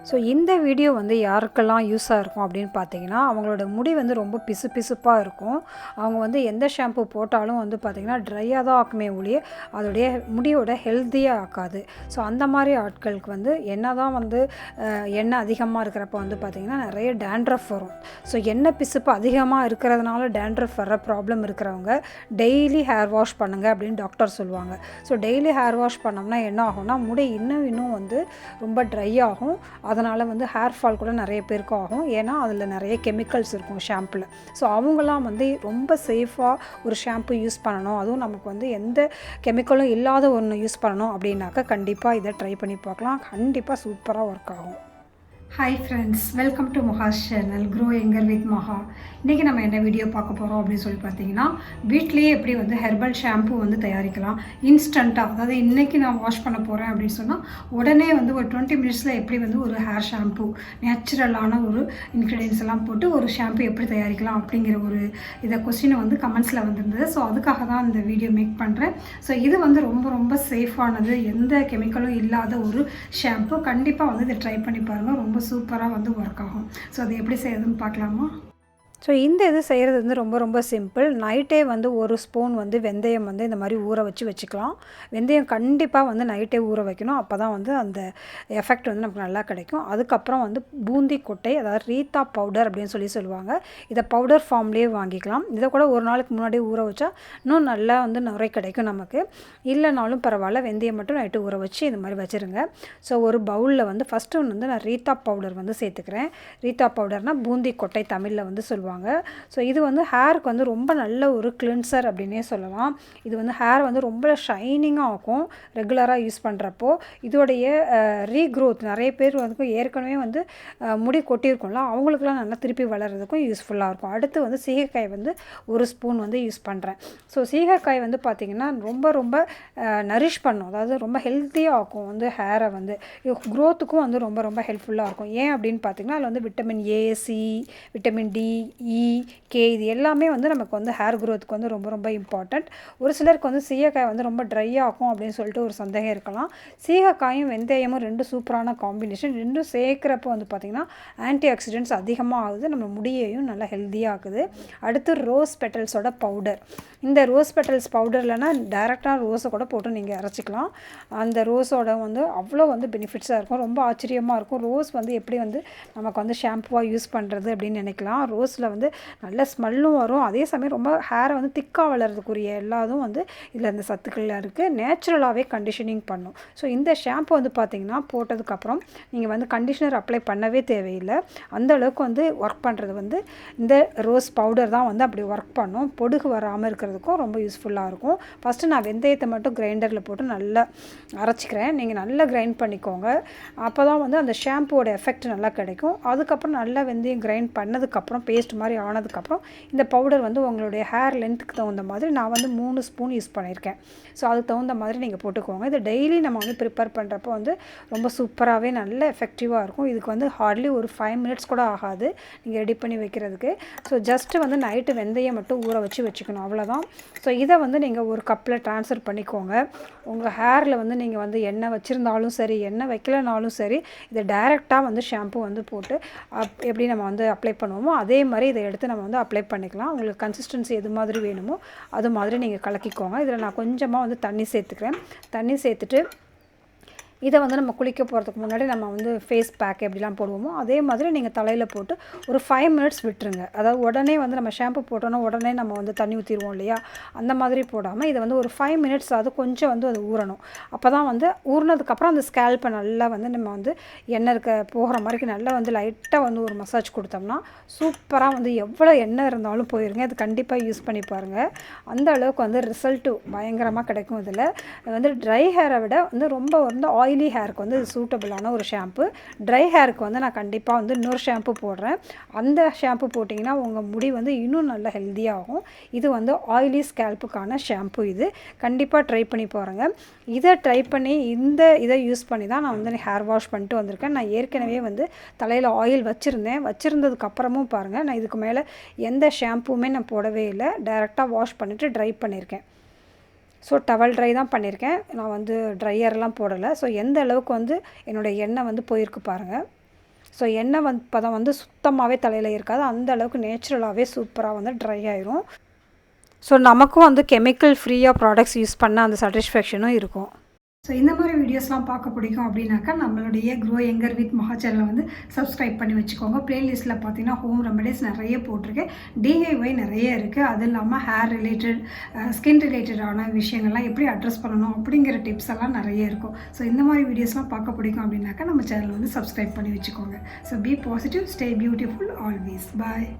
So இந்த video வந்து யாருக்கெல்லாம் யூஸாக இருக்கும் அப்படின்னு பார்த்தீங்கன்னா, அவங்களோட முடி வந்து ரொம்ப பிசுப்பாக இருக்கும். அவங்க வந்து எந்த ஷாம்பு போட்டாலும் வந்து பார்த்திங்கன்னா ட்ரையாக தான் ஆக்குமே ஒழிய அதோடைய முடியோட ஹெல்த்தியாக ஆக்காது. ஸோ அந்த மாதிரி ஆட்களுக்கு வந்து என்ன தான் வந்து எண்ணெய் அதிகமாக இருக்கிறப்ப வந்து பார்த்திங்கன்னா நிறைய டேண்ட்ரஃப் வரும். ஸோ எண்ணெய் பிசுப்பு அதிகமாக இருக்கிறதுனால டேண்ட்ரஃப் வர ப்ராப்ளம் இருக்கிறவங்க டெய்லி ஹேர் வாஷ் பண்ணுங்கள் அப்படின்னு டாக்டர் சொல்லுவாங்க. ஸோ டெய்லி ஹேர் வாஷ் பண்ணோம்னா என்ன ஆகும்னா முடி இன்னும் வந்து ரொம்ப ட்ரை ஆகும். அதனால் வந்து ஹேர் ஃபால் கூட நிறைய பேருக்கு ஆகும். ஏன்னா அதில் நிறைய கெமிக்கல்ஸ் இருக்கும் ஷாம்பில். ஸோ அவங்களாம் வந்து ரொம்ப சேஃபாக ஒரு ஷாம்பு யூஸ் பண்ணணும், அதுவும் நமக்கு வந்து எந்த கெமிக்கலும் இல்லாத ஒன்று யூஸ் பண்ணணும் அப்படின்னாக்கா கண்டிப்பாக இதை ட்ரை பண்ணி பார்க்கலாம். கண்டிப்பாக சூப்பராக ஒர்க் ஆகும். Hi friends, welcome to Maha's channel grow younger with Maha. இன்றைக்கி நம்ம என்ன வீடியோ பார்க்க போகிறோம் அப்படின்னு சொல்லி பார்த்தீங்கன்னா, வீட்லேயே எப்படி வந்து ஹெர்பல் ஷாம்பு வந்து தயாரிக்கலாம் இன்ஸ்டண்ட்டாக. அதாவது இன்றைக்கி நான் வாஷ் பண்ண போகிறேன் அப்படின்னு சொன்னால் உடனே வந்து ஒரு 20 மினிட்ஸில் எப்படி வந்து ஒரு ஹேர் ஷாம்பு நேச்சுரலான ஒரு இன்க்ரீடியன்ஸ் எல்லாம் போட்டு ஒரு ஷாம்பு எப்படி தயாரிக்கலாம் அப்படிங்கிற ஒரு இதை கொஸ்டினை வந்து கமெண்ட்ஸில் வந்திருந்தது. ஸோ அதுக்காக தான் இந்த வீடியோ மேக் பண்ணுறேன். ஸோ இது வந்து ரொம்ப சேஃபானது, எந்த கெமிக்கலும் இல்லாத ஒரு ஷாம்பு. கண்டிப்பாக வந்து இதை ட்ரை பண்ணி பாருங்கள், ரொம்ப சூப்பராக வந்து ஒர்க் ஆகும். ஸோ அதை எப்படி செய்யறதுன்னு பார்க்கலாமா? ஸோ இந்த இது செய்கிறது வந்து ரொம்ப சிம்பிள். நைட்டே வந்து ஒரு ஸ்பூன் வந்து வெந்தயம் வந்து இந்த மாதிரி ஊற வச்சுக்கலாம். வெந்தயம் கண்டிப்பாக வந்து நைட்டே ஊற வைக்கணும். அப்போ தான் வந்து அந்த எஃபெக்ட் வந்து நமக்கு நல்லா கிடைக்கும். அதுக்கப்புறம் வந்து பூந்தி கொட்டை, அதாவது ரீத்தா பவுடர் அப்படின்னு சொல்லுவாங்க. இதை பவுடர் ஃபார்ம்லேயே வாங்கிக்கலாம். இதை கூட ஒரு நாளுக்கு முன்னாடியே ஊற வச்சா இன்னும் நல்லா வந்து நுரை கிடைக்கும் நமக்கு. இல்லைனாலும் பரவாயில்ல, வெந்தயம் மட்டும் நைட்டு ஊற வச்சு இந்த மாதிரி வச்சுருங்க. ஸோ ஒரு பவுலில் வந்து ஃபஸ்ட்டு வந்து நான் ரீத்தா பவுடர் வந்து சேர்த்துக்கிறேன். ரீத்தா பவுடர்னால் பூந்தி கொட்டை தமிழில் வந்து சொல்லுவாங்க. ஸோ இது வந்து ஹேருக்கு வந்து ரொம்ப நல்ல ஒரு கிளின்சர் அப்படின்னே சொல்லலாம். இது வந்து ஹேர் வந்து ரொம்ப ஷைனிங்காக ஆகும் ரெகுலராக யூஸ் பண்ணுறப்போ. இதோடைய ரீக்ரோத், நிறைய பேர் வந்து ஏற்கனவே வந்து முடி கொட்டியிருக்கும்ல, அவங்களுக்குலாம் நல்லா திருப்பி வளர்கிறதுக்கும் யூஸ்ஃபுல்லாக இருக்கும். அடுத்து வந்து சீகைக்காய் வந்து ஒரு ஸ்பூன் வந்து யூஸ் பண்ணுறேன். ஸோ சீகைக்காய் வந்து பார்த்திங்கன்னா ரொம்ப நரிஷ் பண்ணும், அதாவது ரொம்ப ஹெல்த்தியாக ஆக்கும் வந்து ஹேரை வந்து க்ரோத்துக்கும் வந்து ரொம்ப ஹெல்ப்ஃபுல்லாக இருக்கும். ஏன் அப்படின்னு பார்த்திங்கன்னா அதில் வந்து vitamin A, C, vitamin D, E, K இது எல்லாமே வந்து நமக்கு வந்து ஹேர் க்ரோத்துக்கு வந்து ரொம்ப இம்பார்ட்டண்ட். ஒரு சிலருக்கு வந்து சீகைக்காய் வந்து ரொம்ப ட்ரை ஆகும் அப்படின்னு சொல்லிட்டு ஒரு சந்தேகம் இருக்கலாம். சீகைக்காயும் வெந்தயமும் ரெண்டு சூப்பரான காம்பினேஷன். ரெண்டும் சேர்க்குறப்போ வந்து பார்த்திங்கன்னா ஆன்டி ஆக்சிடென்ட்ஸ் அதிகமாக ஆகுது, நம்ம முடியையும் நல்லா ஹெல்த்தியாக ஆகுது. அடுத்து ரோஸ் பெட்டல்ஸோட பவுடர். இந்த ரோஸ் பெட்டல்ஸ் பவுடர் இல்லைனா டைரெக்டாக ரோஸை கூட போட்டு நீங்கள் அரைச்சிக்கலாம். அந்த ரோஸோட வந்து அவ்வளோ வந்து பெனிஃபிட்ஸாக இருக்கும். ரொம்ப ஆச்சரியமாக இருக்கும். ரோஸ் வந்து எப்படி வந்து நமக்கு வந்து ஷாம்புவாக யூஸ் பண்ணுறது அப்படின்னு நினைக்கலாம். ரோஸில் வந்து நல்ல ஸ்மெல்லும் வரும், அதே சமயம் ரொம்ப ஹேரை வந்து திக்காக வளர்றதுக்குரிய எல்லாதும் வந்து இதில் இந்த சத்துக்கள் இருக்குது. நேச்சுரலாகவே கண்டிஷனிங் பண்ணும். ஸோ இந்த ஷாம்பு வந்து பார்த்திங்கன்னா போட்டதுக்கப்புறம் நீங்கள் வந்து கண்டிஷனர் அப்ளை பண்ணவே தேவையில்லை. அந்த அளவுக்கு வந்து ஒர்க் பண்ணுறது வந்து இந்த ரோஸ் பவுடர் தான் வந்து அப்படி ஒர்க் பண்ணும். பொடுகு வராமல் இருக்கிறதுக்கும் ரொம்ப யூஸ்ஃபுல்லாக இருக்கும். ஃபஸ்ட்டு நான் வெந்தயத்தை மட்டும் கிரைண்டரில் போட்டு நல்லா அரைச்சிக்கிறேன். நீங்கள் நல்லா கிரைண்ட் பண்ணிக்கோங்க, அப்போ தான் வந்து அந்த ஷாம்புவோட எஃபெக்ட் நல்லா கிடைக்கும். அதுக்கப்புறம் நல்லா வெந்தயம் கிரைண்ட் பண்ணதுக்கப்புறம் பேஸ்ட் மாதிரி ஆனதுக்கப்புறம் இந்த பவுடர் வந்து உங்களுடைய ஹேர் லென்த்துக்கு தகுந்த மாதிரி நான் வந்து 3 ஸ்பூன் யூஸ் பண்ணியிருக்கேன். ஸோ அதுக்கு தகுந்த மாதிரி நீங்கள் போட்டுக்கோங்க. இது டெய்லி நம்ம வந்து ப்ரிப்பேர் பண்ணுறப்போ வந்து ரொம்ப சூப்பராகவே நல்ல எஃபெக்டிவாக இருக்கும். இதுக்கு வந்து ஹார்ட்லி ஒரு 5 மினிட்ஸ் கூட ஆகாது நீங்கள் ரெடி பண்ணி வைக்கிறதுக்கு. ஸோ ஜஸ்ட்டு வந்து நைட்டு வெந்தயம் மட்டும் ஊற வச்சுக்கணும், அவ்வளோதான். ஸோ இதை வந்து நீங்கள் ஒரு கப்பில் ட்ரான்ஸ்ஃபர் பண்ணிக்கோங்க. உங்கள் ஹேரில் வந்து நீங்கள் வந்து எண்ணெய் வச்சுருந்தாலும் சரி, எண்ணெய் வைக்கலனாலும் சரி, இதை டைரெக்டாக வந்து ஷாம்பு வந்து போட்டு எப்படி நம்ம வந்து அப்ளை பண்ணுவோமோ அதே மாதிரி இதை எடுத்து நம்ம வந்து அப்ளை பண்ணிக்கலாம். உங்களுக்கு கன்சிஸ்டன்சி எது மாதிரி வேணுமோ அது மாதிரி நீங்கள் கலக்கிக்கோங்க. இதில் நான் கொஞ்சமாக வந்து தண்ணி சேர்த்துக்கிறேன். தண்ணி சேர்த்துட்டு இதை வந்து நம்ம குளிக்க போகிறதுக்கு முன்னாடி நம்ம வந்து ஃபேஸ் பேக் எப்படிலாம் போடுவோமோ அதே மாதிரி நீங்கள் தலையில் போட்டு ஒரு 5 மினிட்ஸ் விட்டுருங்க. அதாவது உடனே வந்து நம்ம ஷாம்பு போட்டோன்னா உடனே நம்ம வந்து தண்ணி ஊற்றிடுவோம் இல்லையா, அந்த மாதிரி போடாமல் இதை வந்து ஒரு 5 மினிட்ஸ் அது கொஞ்சம் வந்து அது ஊறணும். அப்போ தான் வந்து ஊறினதுக்கப்புறம் அந்த ஸ்கேல்ப்பை நல்லா வந்து நம்ம வந்து எண்ணெய் இருக்க போகிற மாதிரி நல்லா வந்து லைட்டாக வந்து ஒரு மசாஜ் கொடுத்தோம்னா சூப்பராக வந்து எவ்வளோ எண்ணெய் இருந்தாலும் போயிருங்க. அது கண்டிப்பாக யூஸ் பண்ணி பாருங்கள். அந்த அளவுக்கு வந்து ரிசல்ட்டு பயங்கரமாக கிடைக்கும். இதில் வந்து ட்ரை ஹேரை விட வந்து ரொம்ப வந்து ஆயிலி ஹேருக்கு வந்து இது சூட்டபிளான ஒரு ஷாம்பு. ட்ரை ஹேருக்கு வந்து நான் கண்டிப்பாக வந்து இன்னொரு ஷாம்பு போடுறேன். அந்த ஷாம்பு போட்டிங்கன்னா உங்கள் முடி வந்து இன்னும் நல்ல ஹெல்த்தியாகும். இது வந்து ஆயிலி ஸ்கேல்ப்புக்கான ஷாம்பு. இது கண்டிப்பாக ட்ரை பண்ணி பாருங்கள். இதை ட்ரை பண்ணி இதை யூஸ் பண்ணி தான் நான் வந்து ஹேர் வாஷ் பண்ணிட்டு வந்திருக்கேன். நான் ஏற்கனவே வந்து தலையில் ஆயில் வச்சுருந்ததுக்கப்புறமும் பாருங்கள், நான் இதுக்கு மேலே எந்த ஷாம்புவுமே நான் போடவே இல்லை. டைரெக்டாக வாஷ் பண்ணிவிட்டு ட்ரை பண்ணியிருக்கேன். ஸோ டவல் ட்ரை தான் பண்ணியிருக்கேன், நான் வந்து ட்ரையர்லாம் போடலை. ஸோ எந்த அளவுக்கு வந்து என்னோடய எண்ணெய் வந்து போயிருக்கு பாருங்கள். ஸோ எண்ணெய் பதம் வந்து சுத்தமாகவே தலையில் இருக்காது, அந்த அளவுக்கு நேச்சுரலாகவே சூப்பராக வந்து ட்ரை ஆயிரும். ஸோ நமக்கும் வந்து கெமிக்கல் ஃப்ரீயாக ப்ராடக்ட்ஸ் யூஸ் பண்ண அந்த சாட்டிஸ்ஃபேக்ஷனும் இருக்கும். ஸோ இந்த மாதிரி வீடியோஸ்லாம் பார்க்க பிடிக்கும் அப்படின்னாக்கா நம்மளுடைய க்ரோ யங்கர் வித் மஹா சேனலை வந்து சப்ஸ்கிரைப் பண்ணி வச்சுக்கோங்க. ப்ளேலிஸ்ட்டில் பார்த்தீங்கன்னா ஹோம் ரெமடிஸ் நிறைய போட்டிருக்கேன், டிஐஒய் நிறைய இருக்குது. அது இல்லாமல் ஹேர் ரிலேட்டட், ஸ்கின் ரிலேட்டடான விஷயங்கள்லாம் எப்படி அட்ரஸ் பண்ணணும் அப்படிங்கிற டிப்ஸ் எல்லாம் நிறைய இருக்கும். ஸோ இந்த மாதிரி வீடியோஸ்லாம் பார்க்க பிடிக்கும் அப்படின்னாக்கா நம்ம சேனலை வந்து சப்ஸ்கிரைப் பண்ணி வச்சுக்கோங்க. So be positive, stay beautiful always. Bye.